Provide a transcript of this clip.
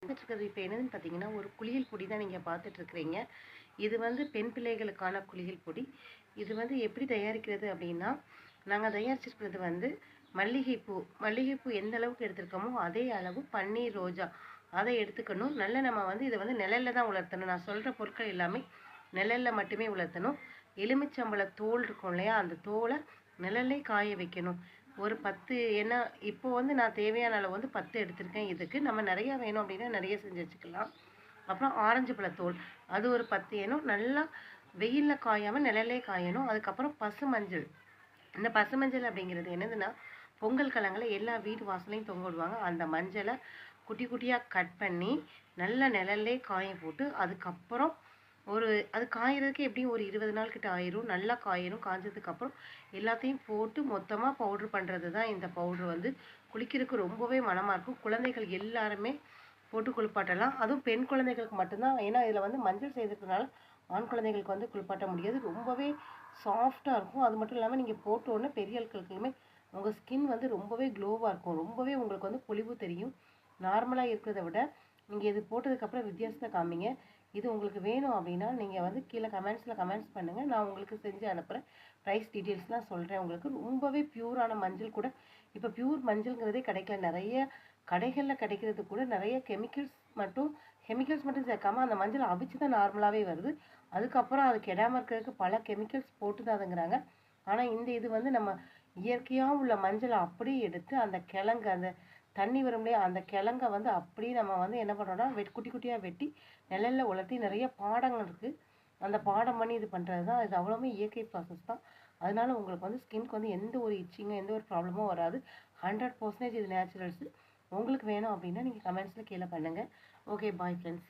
இருக்கிறது இப்போ என்னதுன்னு பார்த்தீங்கன்னா, ஒரு குளியல் பொடி தான் நீங்க பார்த்துட்ருக்கிறீங்க. இது வந்து பெண் பிள்ளைகளுக்கான குளியல் பொடி. இது வந்து எப்படி தயாரிக்கிறது அப்படின்னா, நாங்க தயாரிச்சிருக்கிறது வந்து மல்லிகைப்பூ. மல்லிகைப்பூ எந்த அளவுக்கு எடுத்திருக்கோமோ, அதே அளவு பன்னீர் ரோஜா. அதை எடுத்துக்கணும். நம்ம வந்து இத வந்து நிழல்ல தான் உலர்த்தணும். நான் சொல்ற பொருட்கள் எல்லாமே நிழல்ல மட்டுமே உலர்த்தணும். எலுமிச்சம்பழ தோல் இருக்கும் இல்லையா? அந்த தோல நிழல்லே காய வைக்கணும். ஒரு 10 ஏன்னா இப்போ வந்து நான் தேவையான அளவு வந்து 10 எடுத்திருக்கேன் இதுக்கு. நம்ம நெறையா வேணும் அப்படின்னா நெறைய செஞ்சு வச்சுக்கலாம். அப்புறம் ஆரஞ்சு பழத்தோல். அது ஒரு 10 ஏனும். நல்லா வெயில்ல காயாம நிழல்லே காயணும். அதுக்கப்புறம் பசுமஞ்சள். இந்த பசுமஞ்சள் அப்படிங்கிறது என்னதுன்னா, பொங்கல் காலங்கள்ல எல்லா வீட்டு வாசலையும் தொங்க விடுவாங்க. அந்த மஞ்சள குட்டி குட்டியா கட் பண்ணி, நல்ல நிழல்லே காய போட்டு, அதுக்கப்புறம் அது காயறதுக்கு எப்படியும் ஒரு 20 நாள் கிட்ட ஆயிரும். நல்லா காயணும். காஞ்சதுக்கப்புறம் எல்லாத்தையும் போட்டு மொத்தமா பவுடர் பண்றது தான் இந்த பவுடர் வந்து. குளிக்கிறதுக்கு ரொம்பவே மணமா இருக்கும். குழந்தைகள் எல்லாருமே போட்டு குளிப்பாட்டலாம். அதுவும் பெண் குழந்தைகளுக்கு மட்டும் தான். ஏன்னா, இதில வந்து மஞ்சள் சேர்த்துக்கிறனால ஆண் குழந்தைகளுக்கு வந்து குளிப்பாட்ட முடியாது. ரொம்பவே சாஃப்ட்டா இருக்கும். அது மட்டும் இல்லாம நீங்க போட்ட உடனே பெரிய ஆட்களுக்குமே உங்க ஸ்கின் வந்து ரொம்பவே க்ளோவா இருக்கும். ரொம்பவே உங்களுக்கு வந்து பொலிவு தெரியும். நார்மலா இருக்கிறத விட, நீங்க இது போட்டதுக்கப்புறம் வித்தியாசத்த காமிங்க. இது உங்களுக்கு வேணும் அப்படின்னா, நீங்க வந்து கீழ கமெண்ட்ஸ் பண்ணுங்க. நான் உங்களுக்கு செஞ்சு அனுப்புறேன். பிரைஸ் டீட்டெயில்ஸ்லாம் சொல்றேன் உங்களுக்கு. ரொம்பவே பியூரான மஞ்சள் கூட இப்ப பியூர் மஞ்சள்ங்கிறதே கிடைக்கல. நெறைய கடைகள்ல கிடைக்கிறது கூட நெறைய கெமிக்கல்ஸ் மட்டும் சேர்க்காம அந்த மஞ்சள அவிச்சு தான் நார்மலாவே வருது. அதுக்கப்புறம் அது கெடாம இருக்கிறதுக்கு பல கெமிக்கல்ஸ் போட்டு தான் அதுங்கிறாங்க. ஆனா இந்த இது வந்து நம்ம இயற்கையா உள்ள மஞ்சள அப்படியே எடுத்து அந்த கிழங்கு அந்த தண்ணி வரும் இல்லையா? அந்த கிழங்க வந்து அப்படியே நம்ம வந்து என்ன பண்றோம்னா, குட்டி குட்டியா வெட்டி நிழல்ல உலர்த்தி நெறைய பாடங்கள் இருக்கு. அந்த பாடம் பண்ணி இது பண்றது தான். இது அவ்வளவுமே இயற்கை ப்ராசஸ் தான். அதனால உங்களுக்கு வந்து ஸ்கின்க்கு வந்து எந்த ஒரு இச்சிங்கும், எந்த ஒரு ப்ராப்ளமும் வராது. 100% இது நேச்சுரல்ஸ். உங்களுக்கு வேணும் அப்படின்னா, நீங்க கமெண்ட்ஸ்ல கீழ பண்ணுங்க. Okay, bye friends.